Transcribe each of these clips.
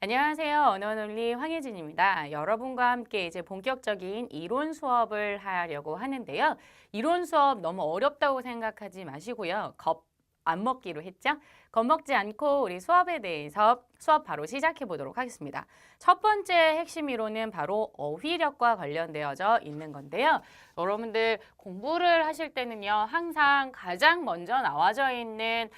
안녕하세요. 언어논리 황혜진입니다. 여러분과 함께 이제 본격적인 이론 수업을 하려고 하는데요. 이론 수업 너무 어렵다고 생각하지 마시고요. 겁 안 먹기로 했죠? 겁먹지 않고 우리 수업에 대해서 수업 바로 시작해 보도록 하겠습니다. 첫 번째 핵심 이론은 바로 어휘력과 관련되어져 있는 건데요. 여러분들 공부를 하실 때는요. 항상 가장 먼저 나와져 있는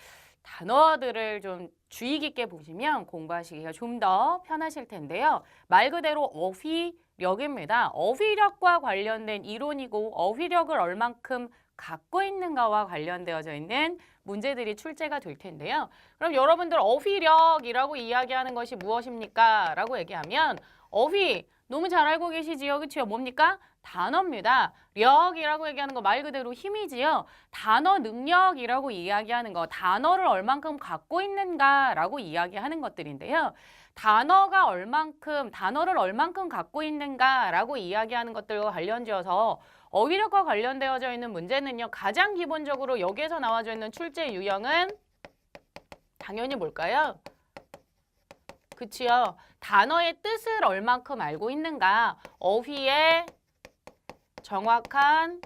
단어들을 좀 주의 깊게 보시면 공부하시기가 좀 더 편하실 텐데요. 말 그대로 어휘력입니다. 어휘력과 관련된 이론이고 어휘력을 얼만큼 갖고 있는가와 관련되어져 있는 문제들이 출제가 될 텐데요. 그럼 여러분들 어휘력이라고 이야기하는 것이 무엇입니까? 라고 얘기하면 어휘, 너무 잘 알고 계시지요? 그치요? 뭡니까? 단어입니다. 력이라고 얘기하는 거 말 그대로 힘이지요. 단어 능력이라고 이야기하는 거, 단어를 얼만큼 갖고 있는가라고 이야기하는 것들인데요. 단어를 얼만큼 갖고 있는가라고 이야기하는 것들과 관련지어서 어휘력과 관련되어져 있는 문제는요. 가장 기본적으로 여기에서 나와져 있는 출제 유형은 당연히 뭘까요? 그치요. 단어의 뜻을 얼만큼 알고 있는가. 어휘의 정확한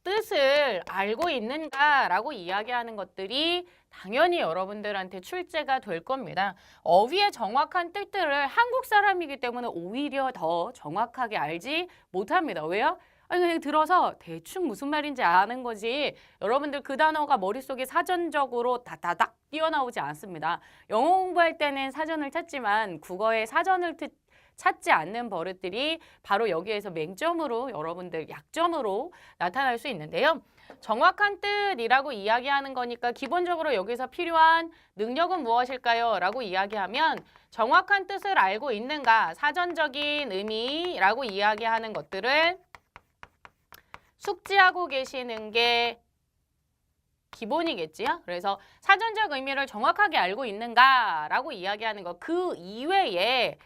뜻을 알고 있는가라고 이야기하는 것들이 당연히 여러분들한테 출제가 될 겁니다. 어휘의 정확한 뜻들을 한국 사람이기 때문에 오히려 더 정확하게 알지 못합니다. 왜요? 아니 그냥 들어서 대충 무슨 말인지 아는 거지 여러분들 그 단어가 머릿속에 사전적으로 다다닥 뛰어나오지 않습니다. 영어 공부할 때는 사전을 찾지만 국어의 사전을 찾지 않는 버릇들이 바로 여기에서 맹점으로 여러분들 약점으로 나타날 수 있는데요. 정확한 뜻이라고 이야기하는 거니까 기본적으로 여기서 필요한 능력은 무엇일까요? 라고 이야기하면 정확한 뜻을 알고 있는가, 사전적인 의미라고 이야기하는 것들을 숙지하고 계시는 게 기본이겠지요. 그래서 사전적 의미를 정확하게 알고 있는가라고 이야기하는 거, 그 이외에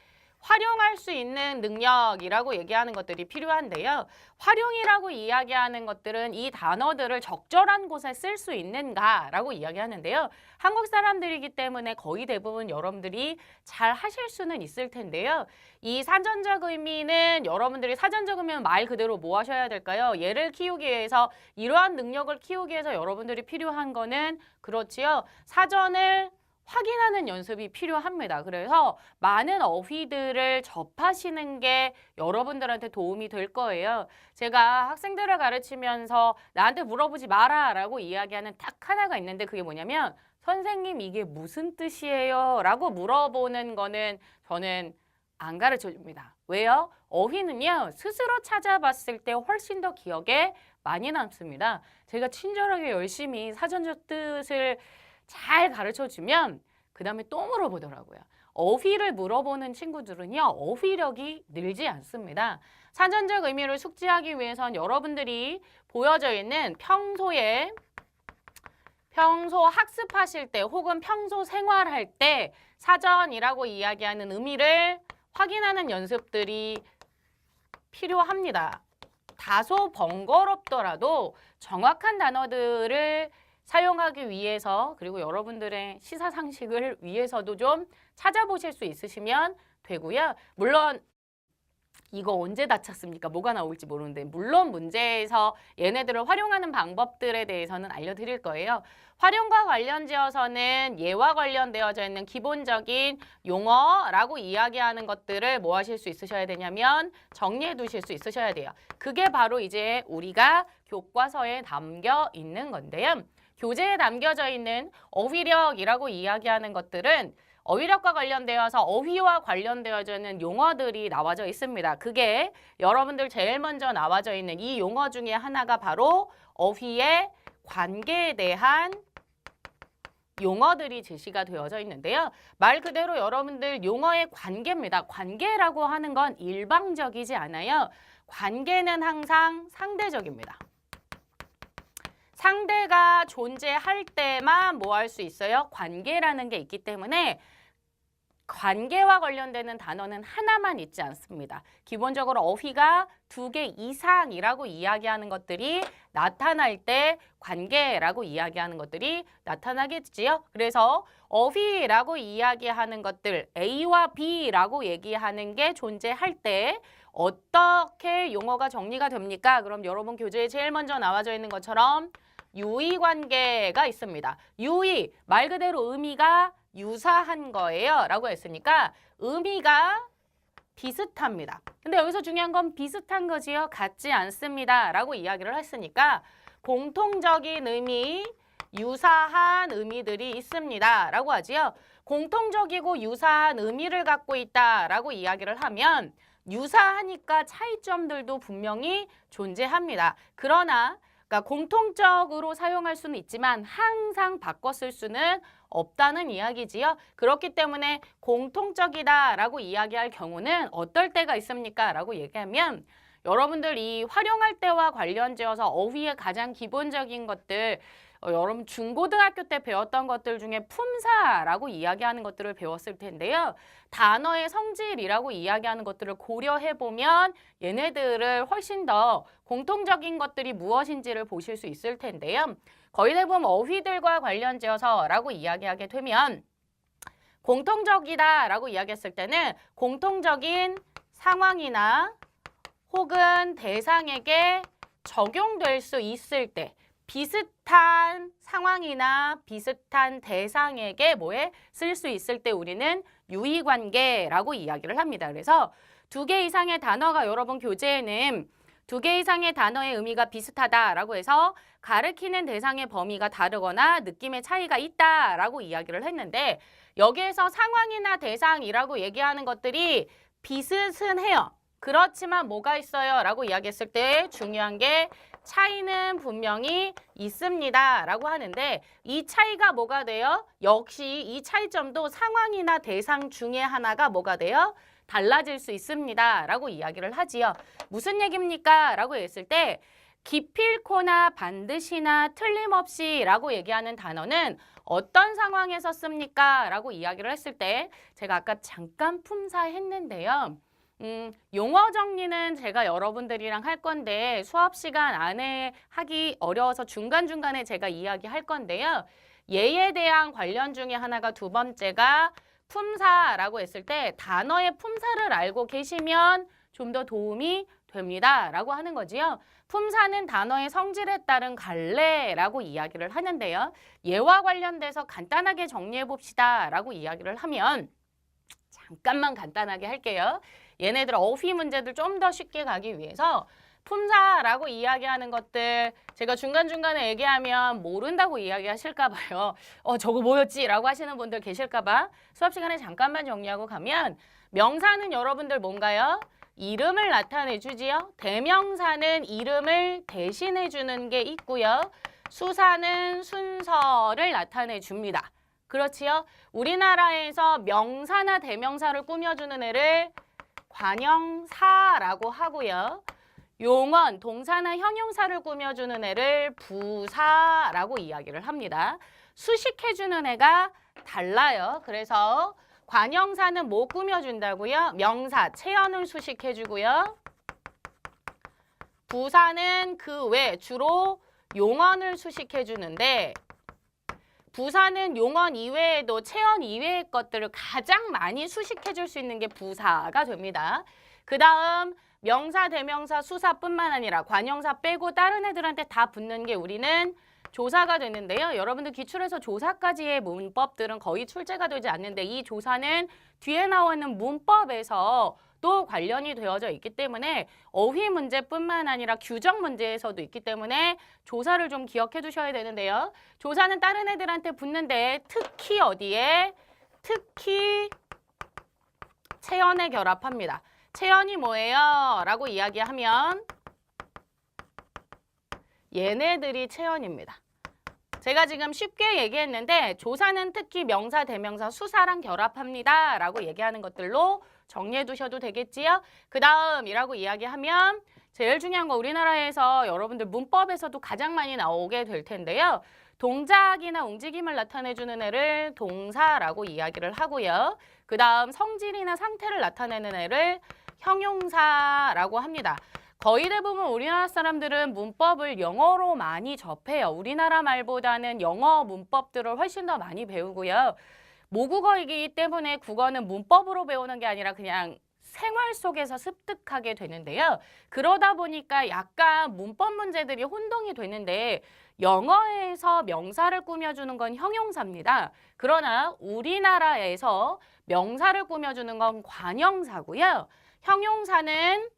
활용할 수 있는 능력이라고 얘기하는 것들이 필요한데요. 활용이라고 이야기하는 것들은 이 단어들을 적절한 곳에 쓸 수 있는가라고 이야기하는데요. 한국 사람들이기 때문에 거의 대부분 여러분들이 잘 하실 수는 있을 텐데요. 이 사전적 의미는 여러분들이 사전적 의미는 말 그대로 뭐 하셔야 될까요? 얘를 키우기 위해서 이러한 능력을 키우기 위해서 여러분들이 필요한 거는 그렇지요. 사전을 확인하는 연습이 필요합니다. 그래서 많은 어휘들을 접하시는 게 여러분들한테 도움이 될 거예요. 제가 학생들을 가르치면서 나한테 물어보지 마라 라고 이야기하는 딱 하나가 있는데 그게 뭐냐면 선생님 이게 무슨 뜻이에요? 라고 물어보는 거는 저는 안 가르쳐 줍니다. 왜요? 어휘는요. 스스로 찾아봤을 때 훨씬 더 기억에 많이 남습니다. 제가 친절하게 열심히 사전적 뜻을 잘 가르쳐주면 그 다음에 또 물어보더라고요. 어휘를 물어보는 친구들은요. 어휘력이 늘지 않습니다. 사전적 의미를 숙지하기 위해선 여러분들이 보여져 있는 평소 학습하실 때 혹은 평소 생활할 때 사전이라고 이야기하는 의미를 확인하는 연습들이 필요합니다. 다소 번거롭더라도 정확한 단어들을 사용하기 위해서 그리고 여러분들의 시사상식을 위해서도 좀 찾아보실 수 있으시면 되고요. 물론 이거 언제 다 찾습니까? 뭐가 나올지 모르는데 물론 문제에서 얘네들을 활용하는 방법들에 대해서는 알려드릴 거예요. 활용과 관련지어서는 얘와 관련되어져 있는 기본적인 용어라고 이야기하는 것들을 뭐 하실 수 있으셔야 되냐면 정리해 두실 수 있으셔야 돼요. 그게 바로 이제 우리가 교과서에 담겨 있는 건데요. 교재에 담겨져 있는 어휘력이라고 이야기하는 것들은 어휘력과 관련되어서 어휘와 관련되어져 있는 용어들이 나와져 있습니다. 그게 여러분들 제일 먼저 나와져 있는 이 용어 중에 하나가 바로 어휘의 관계에 대한 용어들이 제시가 되어져 있는데요. 말 그대로 여러분들 용어의 관계입니다. 관계라고 하는 건 일방적이지 않아요. 관계는 항상 상대적입니다. 상대가 존재할 때만 뭐 할 수 있어요? 관계라는 게 있기 때문에 관계와 관련되는 단어는 하나만 있지 않습니다. 기본적으로 어휘가 2개 이상이라고 이야기하는 것들이 나타날 때 관계라고 이야기하는 것들이 나타나겠지요. 그래서 어휘라고 이야기하는 것들 A와 B라고 얘기하는 게 존재할 때 어떻게 용어가 정리가 됩니까? 그럼 여러분 교재에 제일 먼저 나와져 있는 것처럼 유의관계가 있습니다. 유의, 말 그대로 의미가 유사한 거예요 라고 했으니까 의미가 비슷합니다. 근데 여기서 중요한 건 비슷한 거지요. 같지 않습니다 라고 이야기를 했으니까 공통적인 의미, 유사한 의미들이 있습니다 라고 하지요. 공통적이고 유사한 의미를 갖고 있다 라고 이야기를 하면 유사하니까 차이점들도 분명히 존재합니다. 그러나 그러니까 공통적으로 사용할 수는 있지만 항상 바꿔 쓸 수는 없다는 이야기지요. 그렇기 때문에 공통적이다라고 이야기할 경우는 어떨 때가 있습니까? 라고 얘기하면 여러분들 이 활용할 때와 관련지어서 어휘의 가장 기본적인 것들 여러분 중고등학교 때 배웠던 것들 중에 품사라고 이야기하는 것들을 배웠을 텐데요. 단어의 성질이라고 이야기하는 것들을 고려해보면 얘네들을 훨씬 더 공통적인 것들이 무엇인지를 보실 수 있을 텐데요. 거의 대부분 어휘들과 관련지어서 라고 이야기하게 되면 공통적이다라고 이야기했을 때는 공통적인 상황이나 혹은 대상에게 적용될 수 있을 때 비슷한 상황이나 비슷한 대상에게 쓸 수 있을 때 우리는 유의관계라고 이야기를 합니다. 그래서 2개 이상의 단어가 여러분 교재에는 2개 이상의 단어의 의미가 비슷하다라고 해서 가리키는 대상의 범위가 다르거나 느낌의 차이가 있다라고 이야기를 했는데 여기에서 상황이나 대상이라고 얘기하는 것들이 비슷은 해요. 그렇지만 뭐가 있어요? 라고 이야기했을 때 중요한 게 차이는 분명히 있습니다 라고 하는데 이 차이가 뭐가 돼요? 역시 이 차이점도 상황이나 대상 중에 하나가 뭐가 돼요? 달라질 수 있습니다 라고 이야기를 하지요. 무슨 얘기입니까? 라고 했을 때 기필코나 반드시나 틀림없이 라고 얘기하는 단어는 어떤 상황에서 씁니까? 라고 이야기를 했을 때 제가 아까 잠깐 품사했는데요. 용어 정리는 제가 여러분들이랑 할 건데 수업 시간 안에 하기 어려워서 중간중간에 제가 이야기할 건데요. 얘에 대한 관련 중에 하나가 2번째가 품사라고 했을 때 단어의 품사를 알고 계시면 좀 더 도움이 됩니다 라고 하는 거지요. 품사는 단어의 성질에 따른 갈래라고 이야기를 하는데요. 얘와 관련돼서 간단하게 정리해 봅시다 라고 이야기를 하면 잠깐만 간단하게 할게요. 얘네들 어휘 문제들 좀 더 쉽게 가기 위해서 품사라고 이야기하는 것들 제가 중간중간에 얘기하면 모른다고 이야기하실까 봐요. 저거 뭐였지? 라고 하시는 분들 계실까 봐 수업 시간에 잠깐만 정리하고 가면 명사는 여러분들 뭔가요? 이름을 나타내 주지요. 대명사는 이름을 대신해 주는 게 있고요. 수사는 순서를 나타내 줍니다. 그렇지요? 우리나라에서 명사나 대명사를 꾸며주는 애를 관형사라고 하고요. 용언, 동사나 형용사를 꾸며주는 애를 부사라고 이야기를 합니다. 수식해주는 애가 달라요. 그래서 관형사는 뭐 꾸며준다고요? 명사, 체언을 수식해주고요. 부사는 그 외 주로 용언을 수식해주는데 부사는 용언 이외에도 체언 이외의 것들을 가장 많이 수식해줄 수 있는 게 부사가 됩니다. 그 다음 명사, 대명사, 수사뿐만 아니라 관형사 빼고 다른 애들한테 다 붙는 게 우리는 조사가 되는데요. 여러분들 기출에서 조사까지의 문법들은 거의 출제가 되지 않는데 이 조사는 뒤에 나오는 문법에서 또 관련이 되어져 있기 때문에 어휘 문제뿐만 아니라 규정 문제에서도 있기 때문에 조사를 좀 기억해 두셔야 되는데요. 조사는 다른 애들한테 붙는데 특히 어디에? 특히 체언에 결합합니다. 체언이 뭐예요? 라고 이야기하면 얘네들이 체언입니다. 제가 지금 쉽게 얘기했는데 조사는 특히 명사, 대명사, 수사랑 결합합니다 라고 얘기하는 것들로 정리해 두셔도 되겠지요? 그 다음이라고 이야기하면 제일 중요한 거 우리나라에서 여러분들 문법에서도 가장 많이 나오게 될 텐데요. 동작이나 움직임을 나타내주는 애를 동사라고 이야기를 하고요. 그 다음 성질이나 상태를 나타내는 애를 형용사라고 합니다. 거의 대부분 우리나라 사람들은 문법을 영어로 많이 접해요. 우리나라 말보다는 영어 문법들을 훨씬 더 많이 배우고요. 모국어이기 때문에 국어는 문법으로 배우는 게 아니라 그냥 생활 속에서 습득하게 되는데요. 그러다 보니까 약간 문법 문제들이 혼동이 되는데 영어에서 명사를 꾸며주는 건 형용사입니다. 그러나 우리나라에서 명사를 꾸며주는 건 관형사고요. 형용사는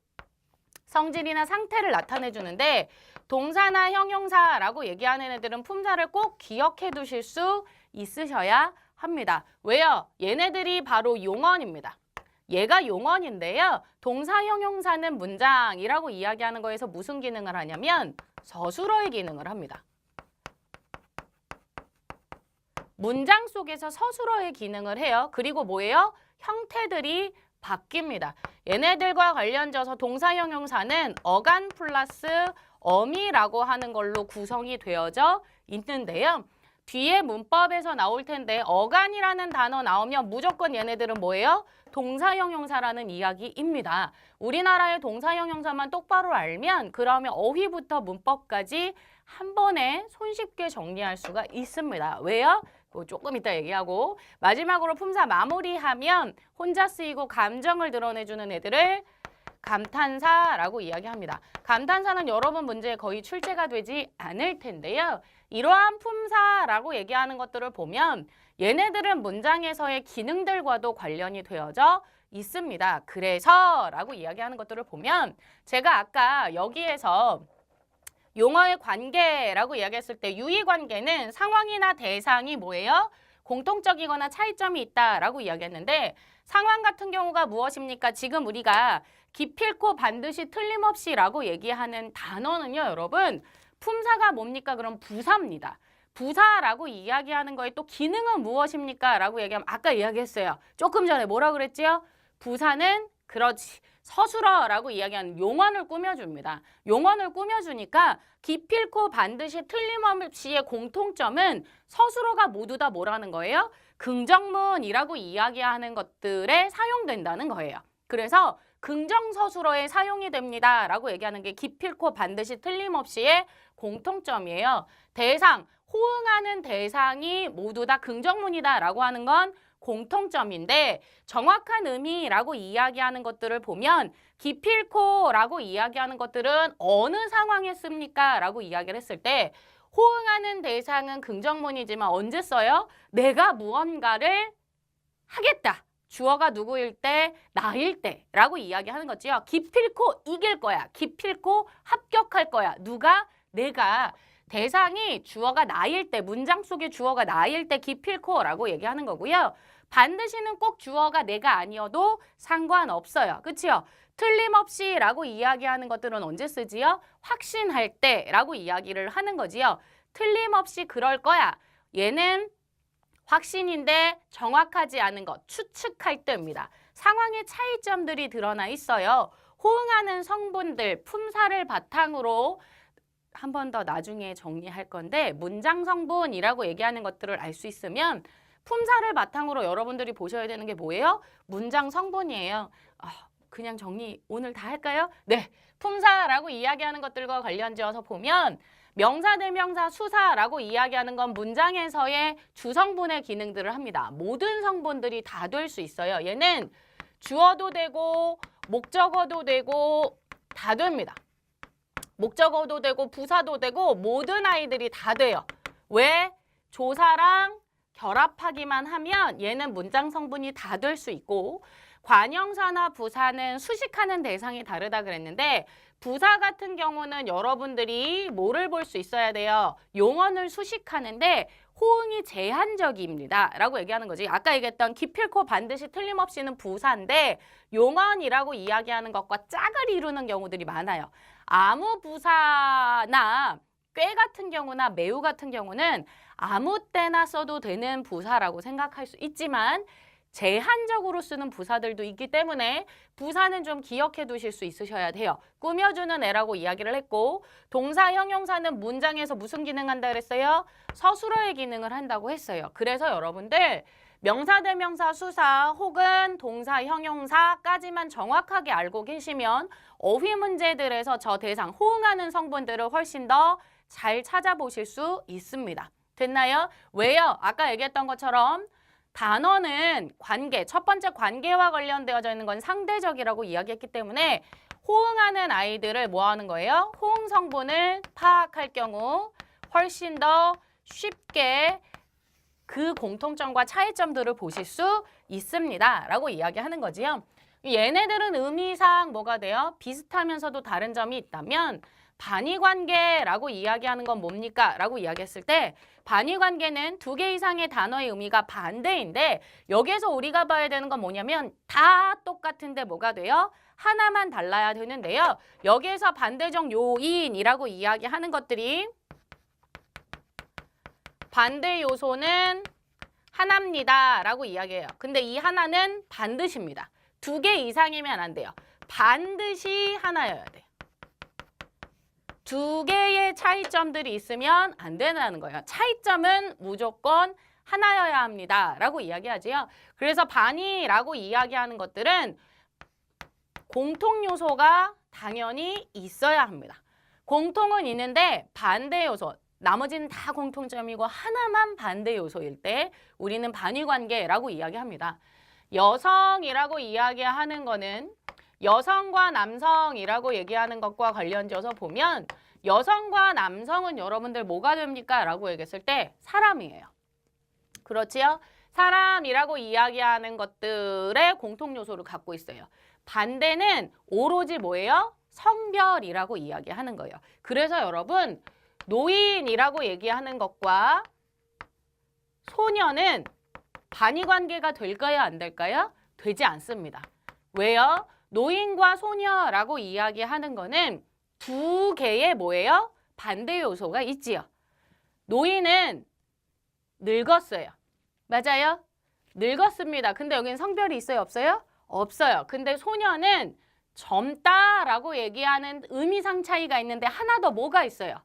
성질이나 상태를 나타내 주는데 동사나 형용사라고 얘기하는 애들은 품사를 꼭 기억해 두실 수 있으셔야 합니다. 왜요? 얘네들이 바로 용언입니다. 얘가 용언인데요. 동사 형용사는 문장이라고 이야기하는 거에서 무슨 기능을 하냐면 서술어의 기능을 합니다. 문장 속에서 서술어의 기능을 해요. 그리고 뭐예요? 형태들이 바뀝니다. 얘네들과 관련져서 동사 형용사는 어간 플러스 어미라고 하는 걸로 구성이 되어져 있는데요. 뒤에 문법에서 나올 텐데 어간이라는 단어 나오면 무조건 얘네들은 뭐예요? 동사 형용사라는 이야기입니다. 우리나라의 동사 형용사만 똑바로 알면 그러면 어휘부터 문법까지 한 번에 손쉽게 정리할 수가 있습니다. 왜요? 조금 이따 얘기하고 마지막으로 품사 마무리하면 혼자 쓰이고 감정을 드러내주는 애들을 감탄사라고 이야기합니다. 감탄사는 여러분 문제에 거의 출제가 되지 않을 텐데요. 이러한 품사라고 얘기하는 것들을 보면 얘네들은 문장에서의 기능들과도 관련이 되어져 있습니다. 그래서 라고 이야기하는 것들을 보면 제가 아까 여기에서 용어의 관계라고 이야기했을 때 유의관계는 상황이나 대상이 뭐예요? 공통적이거나 차이점이 있다라고 이야기했는데 상황 같은 경우가 무엇입니까? 지금 우리가 기필코 반드시 틀림없이라고 얘기하는 단어는요, 여러분. 품사가 뭡니까? 그럼 부사입니다. 부사라고 이야기하는 거에 또 기능은 무엇입니까? 라고 얘기하면 아까 이야기했어요. 조금 전에 뭐라 그랬지요? 부사는 그렇지. 서술어라고 이야기하는 용언을 꾸며줍니다. 용언을 꾸며주니까 기필코 반드시 틀림없이의 공통점은 서술어가 모두 다 뭐라는 거예요? 긍정문이라고 이야기하는 것들에 사용된다는 거예요. 그래서 긍정서술어에 사용이 됩니다. 라고 얘기하는 게 기필코 반드시 틀림없이의 공통점이에요. 대상, 호응하는 대상이 모두 다 긍정문이다 라고 하는 건 공통점인데 정확한 의미라고 이야기하는 것들을 보면 기필코라고 이야기하는 것들은 어느 상황에 씁니까? 라고 이야기를 했을 때 호응하는 대상은 긍정문이지만 언제 써요? 내가 무언가를 하겠다. 주어가 누구일 때? 나일 때 라고 이야기하는 거지요. 기필코 이길 거야. 기필코 합격할 거야. 누가? 내가. 대상이 주어가 나일 때, 문장 속의 주어가 나일 때 기필코라고 얘기하는 거고요. 반드시는 꼭 주어가 내가 아니어도 상관없어요. 그치요? 틀림없이라고 이야기하는 것들은 언제 쓰지요? 확신할 때라고 이야기를 하는 거지요. 틀림없이 그럴 거야. 얘는 확신인데 정확하지 않은 것, 추측할 때입니다. 상황의 차이점들이 드러나 있어요. 호응하는 성분들, 품사를 바탕으로 한 번 더 나중에 정리할 건데 문장 성분이라고 얘기하는 것들을 알 수 있으면 품사를 바탕으로 여러분들이 보셔야 되는 게 뭐예요? 문장 성분이에요. 그냥 정리 오늘 다 할까요? 네, 품사라고 이야기하는 것들과 관련지어서 보면 명사, 대명사, 수사라고 이야기하는 건 문장에서의 주성분의 기능들을 합니다. 모든 성분들이 다 될 수 있어요. 얘는 주어도 되고 목적어도 되고 다 됩니다. 목적어도 되고 부사도 되고 모든 아이들이 다 돼요. 왜? 조사랑 결합하기만 하면 얘는 문장 성분이 다 될 수 있고 관형사나 부사는 수식하는 대상이 다르다 그랬는데 부사 같은 경우는 여러분들이 뭐를 볼 수 있어야 돼요? 용언을 수식하는데 호응이 제한적입니다. 라고 얘기하는 거지. 아까 얘기했던 기필코 반드시 틀림없이는 부사인데 용언이라고 이야기하는 것과 짝을 이루는 경우들이 많아요. 아무 부사나 꽤 같은 경우나 매우 같은 경우는 아무 때나 써도 되는 부사라고 생각할 수 있지만 제한적으로 쓰는 부사들도 있기 때문에 부사는 좀 기억해 두실 수 있으셔야 돼요. 꾸며주는 애라고 이야기를 했고 동사, 형용사는 문장에서 무슨 기능 한다 그랬어요? 서술어의 기능을 한다고 했어요. 그래서 여러분들 명사, 대명사, 수사 혹은 동사, 형용사까지만 정확하게 알고 계시면 어휘 문제들에서 저 대상 호응하는 성분들을 훨씬 더 잘 찾아보실 수 있습니다. 됐나요? 왜요? 아까 얘기했던 것처럼 단어는 관계, 첫 번째 관계와 관련되어져 있는 건 상대적이라고 이야기했기 때문에 호응하는 아이들을 뭐 하는 거예요? 호응 성분을 파악할 경우 훨씬 더 쉽게 그 공통점과 차이점들을 보실 수 있습니다. 라고 이야기하는 거지요. 얘네들은 의미상 뭐가 돼요? 비슷하면서도 다른 점이 있다면 반의관계라고 이야기하는 건 뭡니까? 라고 이야기했을 때 반의관계는 두 개 이상의 단어의 의미가 반대인데 여기에서 우리가 봐야 되는 건 뭐냐면 다 똑같은데 뭐가 돼요? 하나만 달라야 되는데요. 여기에서 반대적 요인이라고 이야기하는 것들이 반대 요소는 하나입니다. 라고 이야기해요. 근데 이 하나는 반드시입니다. 두 개 이상이면 안 돼요. 반드시 하나여야 돼요. 두 개의 차이점들이 있으면 안 된다는 거예요. 차이점은 무조건 하나여야 합니다. 라고 이야기하지요. 그래서 반의라고 이야기하는 것들은 공통 요소가 당연히 있어야 합니다. 공통은 있는데 반대 요소, 나머지는 다 공통점이고 하나만 반대 요소일 때 우리는 반의관계라고 이야기합니다. 여성이라고 이야기하는 거는 여성과 남성이라고 얘기하는 것과 관련져서 보면 여성과 남성은 여러분들 뭐가 됩니까? 라고 얘기했을 때 사람이에요. 그렇지요? 사람이라고 이야기하는 것들의 공통 요소를 갖고 있어요. 반대는 오로지 뭐예요? 성별이라고 이야기하는 거예요. 그래서 여러분 노인이라고 얘기하는 것과 소녀는 반의관계가 될까요? 안 될까요? 되지 않습니다. 왜요? 노인과 소녀라고 이야기하는 거는 두 개의 뭐예요? 반대 요소가 있지요. 노인은 늙었어요. 맞아요? 늙었습니다. 근데 여기는 성별이 있어요? 없어요? 없어요. 근데 소녀는 젊다라고 얘기하는 의미상 차이가 있는데 하나 더 뭐가 있어요?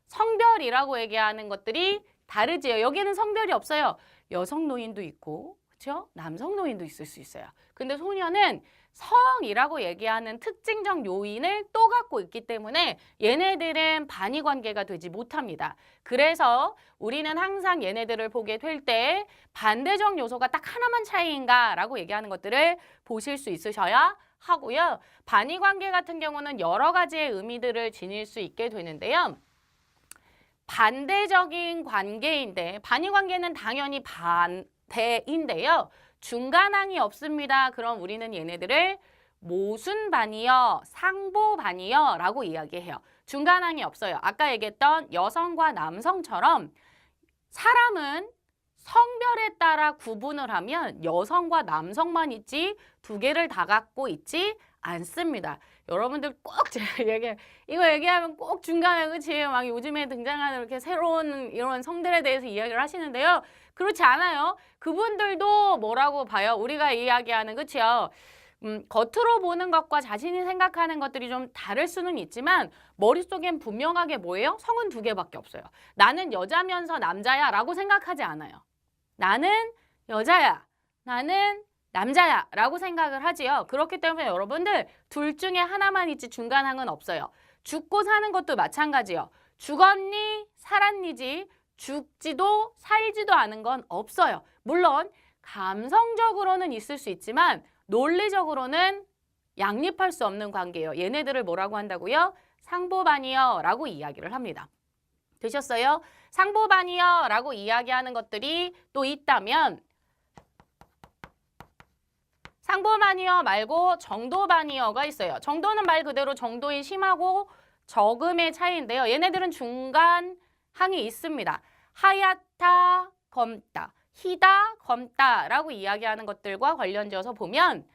성별이라고 얘기하는 것들이 다르지요. 여기는 성별이 없어요. 여성 노인도 있고, 그렇죠? 남성 노인도 있을 수 있어요. 근데 소녀는 성이라고 얘기하는 특징적 요인을 또 갖고 있기 때문에 얘네들은 반의관계가 되지 못합니다. 그래서 우리는 항상 얘네들을 보게 될 때 반대적 요소가 딱 하나만 차이인가 라고 얘기하는 것들을 보실 수 있으셔야 하고요. 반의관계 같은 경우는 여러 가지의 의미들을 지닐 수 있게 되는데요. 반대적인 관계인데 반의관계는 당연히 반대인데요. 중간항이 없습니다. 그럼 우리는 얘네들을 모순반의어, 상보반의어 라고 이야기해요. 중간항이 없어요. 아까 얘기했던 여성과 남성처럼 사람은 성별에 따라 구분을 하면 여성과 남성만 있지 두 개를 다 갖고 있지 않습니다. 여러분들 꼭 제가 이거 얘기하면 꼭 중간에 그치 막 요즘에 등장하는 이렇게 새로운 이런 성들에 대해서 이야기를 하시는데요. 그렇지 않아요. 그분들도 뭐라고 봐요? 우리가 이야기하는 그치요. 겉으로 보는 것과 자신이 생각하는 것들이 좀 다를 수는 있지만 머릿속엔 분명하게 뭐예요? 성은 두 개밖에 없어요. 나는 여자면서 남자야 라고 생각하지 않아요. 나는 여자야. 나는 남자야 라고 생각을 하지요. 그렇기 때문에 여러분들 둘 중에 하나만 있지 중간항은 없어요. 죽고 사는 것도 마찬가지요. 죽었니? 살았니지 죽지도 살지도 않은 건 없어요. 물론 감성적으로는 있을 수 있지만 논리적으로는 양립할 수 없는 관계예요. 얘네들을 뭐라고 한다고요? 상보반의어 라고 이야기를 합니다. 되셨어요? 상보반의어 라고 이야기하는 것들이 또 있다면 상보반의어 말고 정도반의어가 있어요. 정도는 말 그대로 정도의 심하고 적음의 차이인데요. 얘네들은 중간 항이 있습니다. 하얗다, 검다, 희다, 검다라고 이야기하는 것들과 관련지어서 보면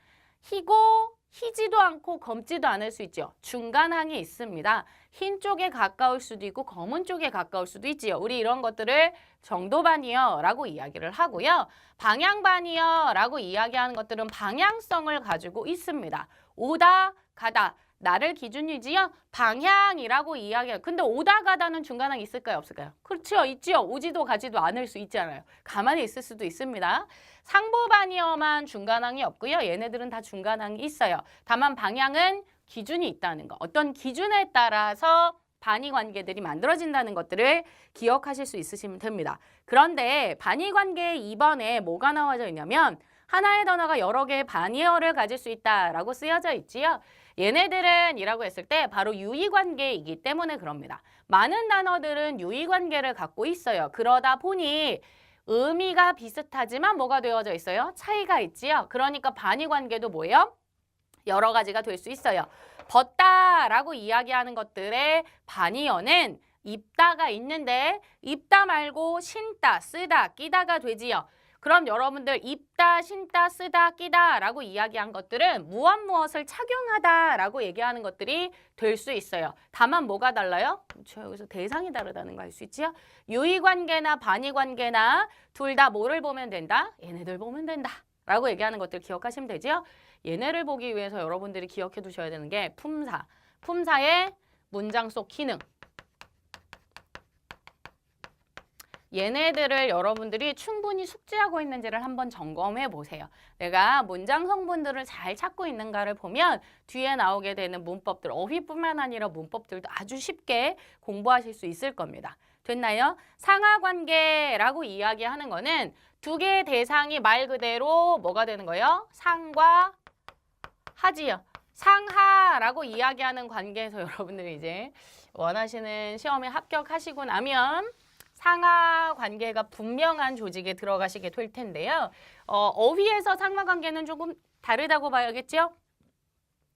희고 희지도 않고 검지도 않을 수 있죠. 중간항이 있습니다. 흰 쪽에 가까울 수도 있고 검은 쪽에 가까울 수도 있지요. 우리 이런 것들을 정도반이여라고 이야기를 하고요. 방향반이여라고 이야기하는 것들은 방향성을 가지고 있습니다. 오다 가다 나를 기준이지요. 방향이라고 이야기해요. 근데 오다 가다는 중간항 있을까요? 없을까요? 그렇죠. 있지요. 오지도 가지도 않을 수 있잖아요. 가만히 있을 수도 있습니다. 상보반이어만 중간항이 없고요. 얘네들은 다 중간항이 있어요. 다만 방향은 기준이 있다는 거. 어떤 기준에 따라서 반의 관계들이 만들어진다는 것들을 기억하실 수 있으시면 됩니다. 그런데 반의 관계의 2번에 뭐가 나와져 있냐면 하나의 단어가 여러 개의 반의어를 가질 수 있다라고 쓰여져 있지요. 얘네들은 이라고 했을 때 바로 유의관계이기 때문에 그럽니다. 많은 단어들은 유의관계를 갖고 있어요. 그러다 보니 의미가 비슷하지만 뭐가 되어져 있어요? 차이가 있지요. 그러니까 반의관계도 뭐예요? 여러 가지가 될 수 있어요. 벗다라고 이야기하는 것들의 반의어는 입다가 있는데 입다 말고 신다, 쓰다, 끼다가 되지요. 그럼 여러분들 입다, 신다, 쓰다, 끼다 라고 이야기한 것들은 무엇을 착용하다 라고 얘기하는 것들이 될 수 있어요. 다만 뭐가 달라요? 저 여기서 대상이 다르다는 거 알 수 있지요? 유의관계나 반의관계나 둘 다 뭐를 보면 된다? 얘네들 보면 된다 라고 얘기하는 것들 기억하시면 되죠? 얘네를 보기 위해서 여러분들이 기억해 두셔야 되는 게 품사. 품사의 문장 속 기능. 얘네들을 여러분들이 충분히 숙지하고 있는지를 한번 점검해 보세요. 내가 문장 성분들을 잘 찾고 있는가를 보면 뒤에 나오게 되는 문법들, 어휘뿐만 아니라 문법들도 아주 쉽게 공부하실 수 있을 겁니다. 됐나요? 상하관계라고 이야기하는 거는 두 개의 대상이 말 그대로 뭐가 되는 거예요? 상과 하지요. 상하라고 이야기하는 관계에서 여러분들이 이제 원하시는 시험에 합격하시고 나면 상하 관계가 분명한 조직에 들어가시게 될 텐데요. 어휘에서 상하 관계는 조금 다르다고 봐야겠죠?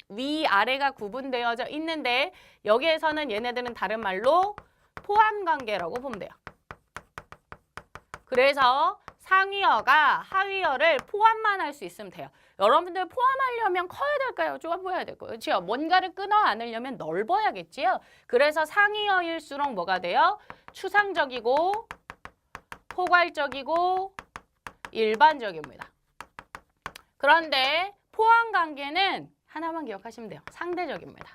위, 아래가 구분되어져 있는데 여기에서는 얘네들은 다른 말로 포함 관계라고 보면 돼요. 그래서 상위어가 하위어를 포함만 할 수 있으면 돼요. 여러분들 포함하려면 커야 될까요? 좁아야 될까요? 그렇죠? 뭔가를 끊어 안으려면 넓어야겠지요? 그래서 상위어일수록 뭐가 돼요? 추상적이고 포괄적이고 일반적입니다. 그런데 포함 관계는 하나만 기억하시면 돼요. 상대적입니다.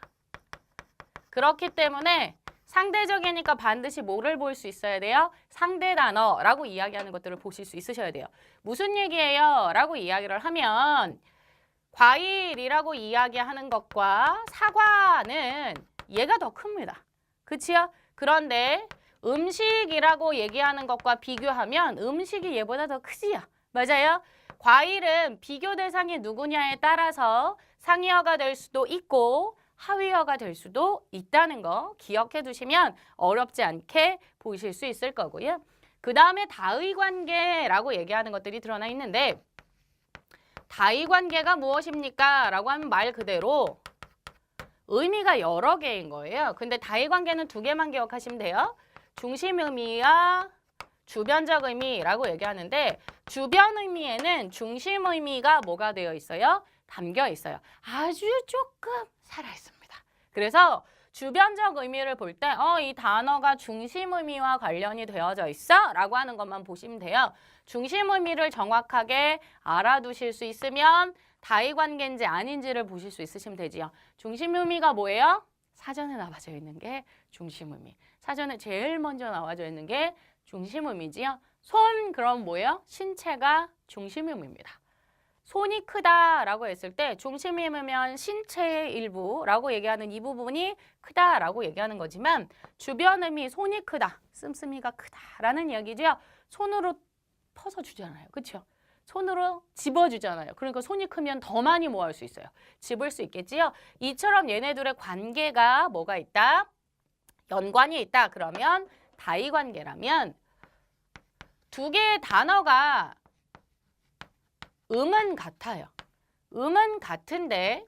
그렇기 때문에 상대적이니까 반드시 뭐를 볼 수 있어야 돼요? 상대 단어라고 이야기하는 것들을 보실 수 있으셔야 돼요. 무슨 얘기예요? 라고 이야기를 하면 과일이라고 이야기하는 것과 사과는 얘가 더 큽니다. 그치요? 그런데 음식이라고 얘기하는 것과 비교하면 음식이 얘보다 더 크지요. 맞아요? 과일은 비교 대상이 누구냐에 따라서 상위어가 될 수도 있고 하위어가 될 수도 있다는 거 기억해 두시면 어렵지 않게 보실 수 있을 거고요. 그 다음에 다의관계라고 얘기하는 것들이 드러나 있는데 다의관계가 무엇입니까? 라고 하면 말 그대로 의미가 여러 개인 거예요. 근데 다의관계는 두 개만 기억하시면 돼요. 중심 의미와 주변적 의미라고 얘기하는데 주변 의미에는 중심 의미가 뭐가 되어 있어요? 담겨 있어요. 아주 조금 살아있습니다. 그래서 주변적 의미를 볼 때 이 단어가 중심 의미와 관련이 되어져 있어? 라고 하는 것만 보시면 돼요. 중심 의미를 정확하게 알아두실 수 있으면 다의관계인지 아닌지를 보실 수 있으시면 되지요. 중심 의미가 뭐예요? 사전에 나와져 있는 게 중심 의미. 사전에 제일 먼저 나와져 있는 게 중심 의미지요. 손 그럼 뭐예요? 신체가 중심 의미입니다. 손이 크다라고 했을 때 중심 의미면 신체의 일부라고 얘기하는 이 부분이 크다라고 얘기하는 거지만 주변 의미 손이 크다, 씀씀이가 크다라는 이야기죠. 손으로 퍼서 주잖아요. 그렇죠? 손으로 집어주잖아요. 그러니까 손이 크면 더 많이 뭐 할 수 있어요? 집을 수 있겠지요. 이처럼 얘네들의 관계가 뭐가 있다? 연관이 있다. 그러면 다의관계라면 두 개의 단어가 음은 같아요. 음은 같은데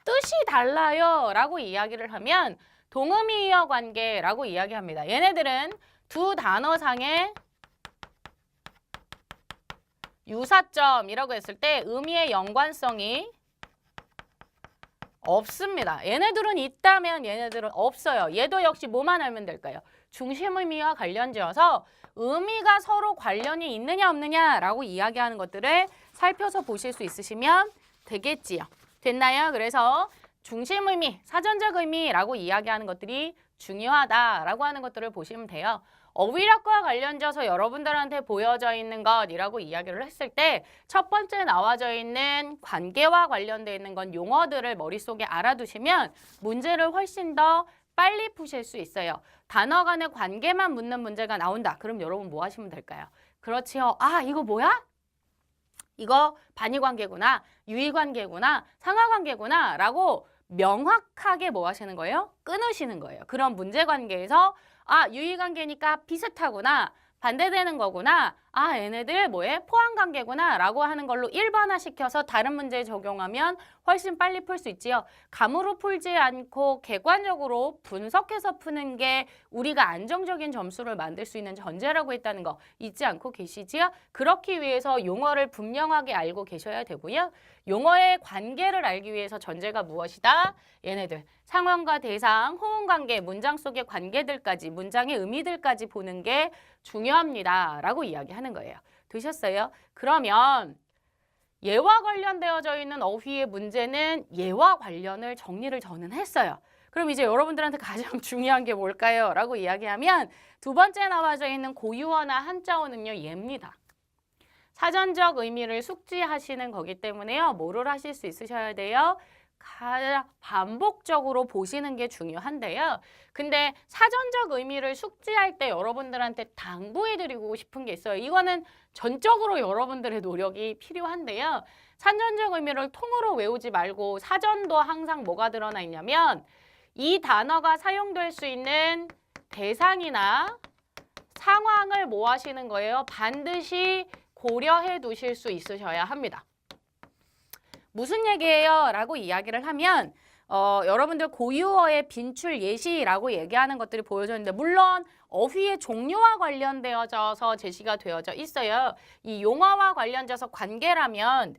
뜻이 달라요 라고 이야기를 하면 동음이어 관계라고 이야기합니다. 얘네들은 두 단어상의 유사점이라고 했을 때 의미의 연관성이 없습니다. 얘네들은 있다면 얘네들은 없어요. 얘도 역시 뭐만 알면 될까요? 중심 의미와 관련지어서 의미가 서로 관련이 있느냐 없느냐라고 이야기하는 것들을 살펴서 보실 수 있으시면 되겠지요. 됐나요? 그래서 중심 의미, 사전적 의미라고 이야기하는 것들이 중요하다라고 하는 것들을 보시면 돼요. 어휘력과 관련져서 여러분들한테 보여져 있는 것이라고 이야기를 했을 때 첫 번째 나와져 있는 관계와 관련되어 있는 건 용어들을 머릿속에 알아두시면 문제를 훨씬 더 빨리 푸실 수 있어요. 단어 간의 관계만 묻는 문제가 나온다. 그럼 여러분 뭐 하시면 될까요? 그렇지요. 아, 이거 뭐야? 이거 반의관계구나, 유의관계구나, 상하관계구나 라고 명확하게 뭐 하시는 거예요? 끊으시는 거예요. 그런 문제관계에서 아, 유의관계니까 비슷하구나, 반대되는 거구나, 아, 얘네들 뭐해? 포함관계구나 라고 하는 걸로 일반화시켜서 다른 문제에 적용하면 훨씬 빨리 풀 수 있지요. 감으로 풀지 않고 객관적으로 분석해서 푸는 게 우리가 안정적인 점수를 만들 수 있는 전제라고 했다는 거 잊지 않고 계시지요? 그렇기 위해서 용어를 분명하게 알고 계셔야 되고요. 용어의 관계를 알기 위해서 전제가 무엇이다? 얘네들 상황과 대상, 호응관계, 문장 속의 관계들까지, 문장의 의미들까지 보는 게 중요합니다 라고 이야기하는 거예요. 되셨어요? 그러면 예와 관련되어져 있는 어휘의 문제는 예와 관련을 정리를 저는 했어요. 그럼 이제 여러분들한테 가장 중요한 게 뭘까요? 라고 이야기하면 두 번째 나와져 있는 고유어나 한자어는요, 예입니다. 사전적 의미를 숙지하시는 거기 때문에요. 뭐를 하실 수 있으셔야 돼요? 반복적으로 보시는 게 중요한데요. 근데 사전적 의미를 숙지할 때 여러분들한테 당부해드리고 싶은 게 있어요. 이거는 전적으로 여러분들의 노력이 필요한데요. 사전적 의미를 통으로 외우지 말고 사전도 항상 뭐가 드러나 있냐면 이 단어가 사용될 수 있는 대상이나 상황을 뭐 하시는 거예요? 반드시 고려해 두실 수 있으셔야 합니다. 무슨 얘기예요? 라고 이야기를 하면 여러분들 고유어의 빈출 예시라고 얘기하는 것들이 보여졌는데 물론 어휘의 종류와 관련되어져서 제시가 되어져 있어요. 이 용어와 관련돼서 관계라면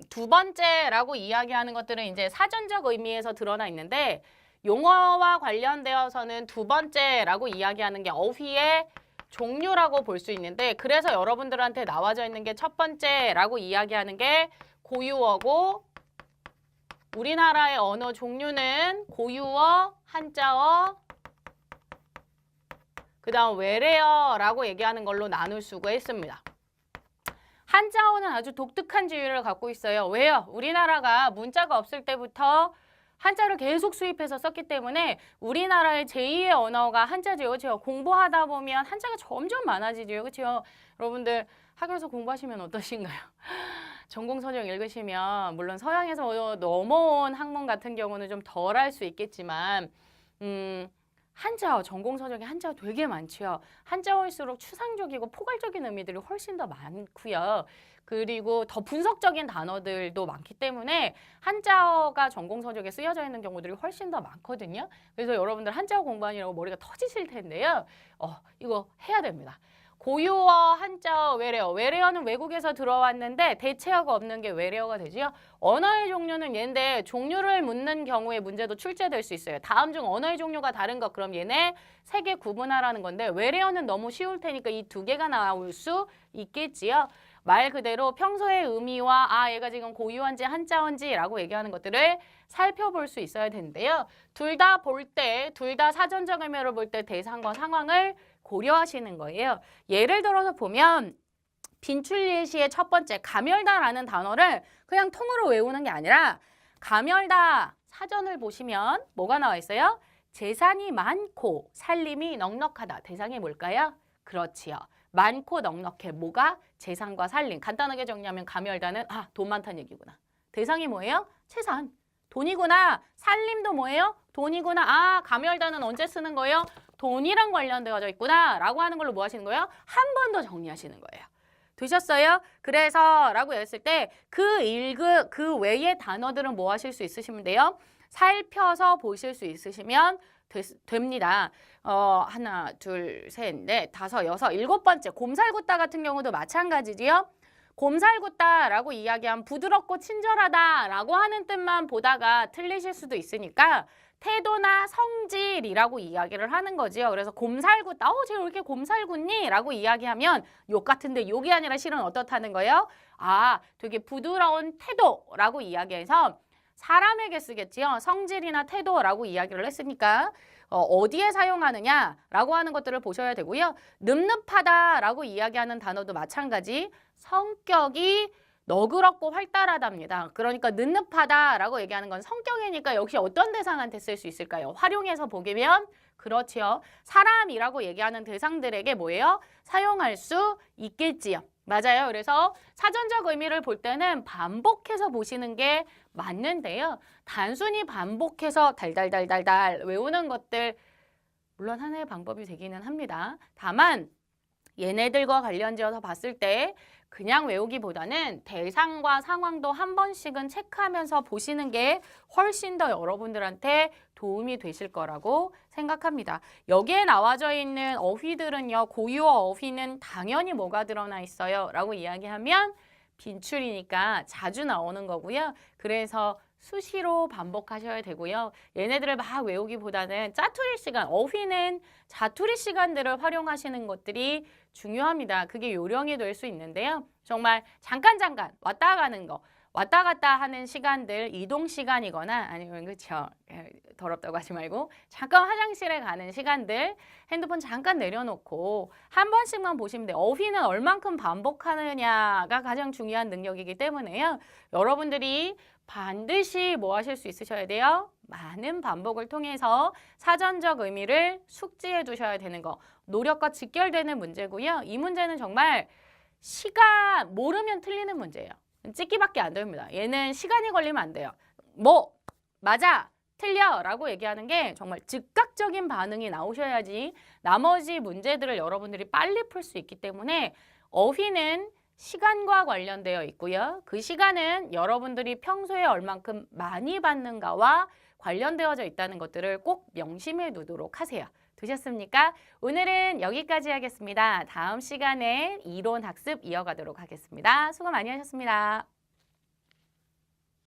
두 번째라고 이야기하는 것들은 이제 사전적 의미에서 드러나 있는데 용어와 관련되어서는 두 번째라고 이야기하는 게 어휘의 종류라고 볼 수 있는데 그래서 여러분들한테 나와져 있는 게 첫 번째라고 이야기하는 게 고유어고 우리나라의 언어 종류는 고유어, 한자어, 그 다음 외래어라고 얘기하는 걸로 나눌 수가 있습니다. 한자어는 아주 독특한 지위를 갖고 있어요. 왜요? 우리나라가 문자가 없을 때부터 한자를 계속 수입해서 썼기 때문에 우리나라의 제2의 언어가 한자죠. 그렇죠? 공부하다 보면 한자가 점점 많아지죠. 그렇죠? 여러분들 학교에서 공부하시면 어떠신가요? 전공서적 읽으시면 물론 서양에서 넘어온 학문 같은 경우는 좀 덜 할 수 있겠지만 한자어, 전공서적에 한자어 되게 많죠. 한자어일수록 추상적이고 포괄적인 의미들이 훨씬 더 많고요. 그리고 더 분석적인 단어들도 많기 때문에 한자어가 전공서적에 쓰여져 있는 경우들이 훨씬 더 많거든요. 그래서 여러분들 한자어 공부하느라고 머리가 터지실 텐데요. 이거 해야 됩니다. 고유어, 한자어, 외래어. 외래어는 외국에서 들어왔는데 대체어가 없는 게 외래어가 되지요. 언어의 종류는 얘인데 종류를 묻는 경우에 문제도 출제될 수 있어요. 다음 중 언어의 종류가 다른 것 그럼 얘네 세 개 구분하라는 건데 외래어는 너무 쉬울 테니까 이 두 개가 나올 수 있겠지요. 말 그대로 평소의 의미와 얘가 지금 고유어인지 한자어인지라고 얘기하는 것들을 살펴볼 수 있어야 되는데요. 둘 다 볼 때, 둘 다 사전적 의미를 볼 때 대상과 상황을 고려하시는 거예요. 예를 들어서 보면 빈출 예시의 첫 번째 가멸다라는 단어를 그냥 통으로 외우는 게 아니라 가멸다 사전을 보시면 뭐가 나와 있어요? 재산이 많고 살림이 넉넉하다. 대상이 뭘까요? 그렇지요. 많고 넉넉해. 뭐가? 재산과 살림. 간단하게 정리하면 가멸다는 돈 많다는 얘기구나. 대상이 뭐예요? 재산. 돈이구나. 살림도 뭐예요? 돈이구나. 가멸다는 언제 쓰는 거예요? 돈이랑 관련되어져 있구나 라고 하는 걸로 뭐 하시는 거예요? 한 번 더 정리하시는 거예요. 되셨어요? 그래서 라고 했을 때 그 외의 단어들은 뭐 하실 수 있으시면 돼요? 살펴서 보실 수 있으시면 됩니다. 하나, 둘, 셋, 넷, 다섯, 여섯, 일곱 번째 곰살굿다 같은 경우도 마찬가지지요. 곰살궂다라고 이야기하면 부드럽고 친절하다라고 하는 뜻만 보다가 틀리실 수도 있으니까 태도나 성질이라고 이야기를 하는 거지요. 그래서 곰살궂다. 쟤 왜 이렇게 곰살궂니? 라고 이야기하면 욕 같은데 욕이 아니라 실은 어떻다는 거예요? 되게 부드러운 태도라고 이야기해서 사람에게 쓰겠지요. 성질이나 태도라고 이야기를 했으니까 어디에 사용하느냐라고 하는 것들을 보셔야 되고요. 늠름하다라고 이야기하는 단어도 마찬가지. 성격이 너그럽고 활달하답니다. 그러니까 늠름하다라고 얘기하는 건 성격이니까 역시 어떤 대상한테 쓸 수 있을까요? 활용해서 보면 그렇지요. 사람이라고 얘기하는 대상들에게 뭐예요? 사용할 수 있겠지요. 맞아요. 그래서 사전적 의미를 볼 때는 반복해서 보시는 게 맞는데요. 단순히 반복해서 달달달달달 외우는 것들 물론 하나의 방법이 되기는 합니다. 다만 얘네들과 관련지어서 봤을 때 그냥 외우기보다는 대상과 상황도 한 번씩은 체크하면서 보시는 게 훨씬 더 여러분들한테 도움이 되실 거라고 생각합니다. 여기에 나와져 있는 어휘들은요. 고유어 어휘는 당연히 뭐가 드러나 있어요? 라고 이야기하면 빈출이니까 자주 나오는 거고요. 그래서 수시로 반복하셔야 되고요. 얘네들을 막 외우기보다는 짜투리 시간, 어휘는 자투리 시간들을 활용하시는 것들이 중요합니다. 그게 요령이 될 수 있는데요. 정말 잠깐 왔다 가는 거, 왔다 갔다 하는 시간들, 이동 시간이거나 아니면 그렇죠. 더럽다고 하지 말고 잠깐 화장실에 가는 시간들 핸드폰 잠깐 내려놓고 한 번씩만 보시면 돼요. 어휘는 얼만큼 반복하느냐가 가장 중요한 능력이기 때문에요. 여러분들이 반드시 뭐 하실 수 있으셔야 돼요? 많은 반복을 통해서 사전적 의미를 숙지해 두셔야 되는 거. 노력과 직결되는 문제고요. 이 문제는 정말 시간 모르면 틀리는 문제예요. 찍기밖에 안 됩니다. 얘는 시간이 걸리면 안 돼요. 뭐 맞아, 틀려 라고 얘기하는 게 정말 즉각적인 반응이 나오셔야지 나머지 문제들을 여러분들이 빨리 풀 수 있기 때문에 어휘는 시간과 관련되어 있고요. 그 시간은 여러분들이 평소에 얼만큼 많이 받는가와 관련되어져 있다는 것들을 꼭 명심해 두도록 하세요. 되셨습니까? 오늘은 여기까지 하겠습니다. 다음 시간에 이론 학습 이어가도록 하겠습니다. 수고 많이 하셨습니다.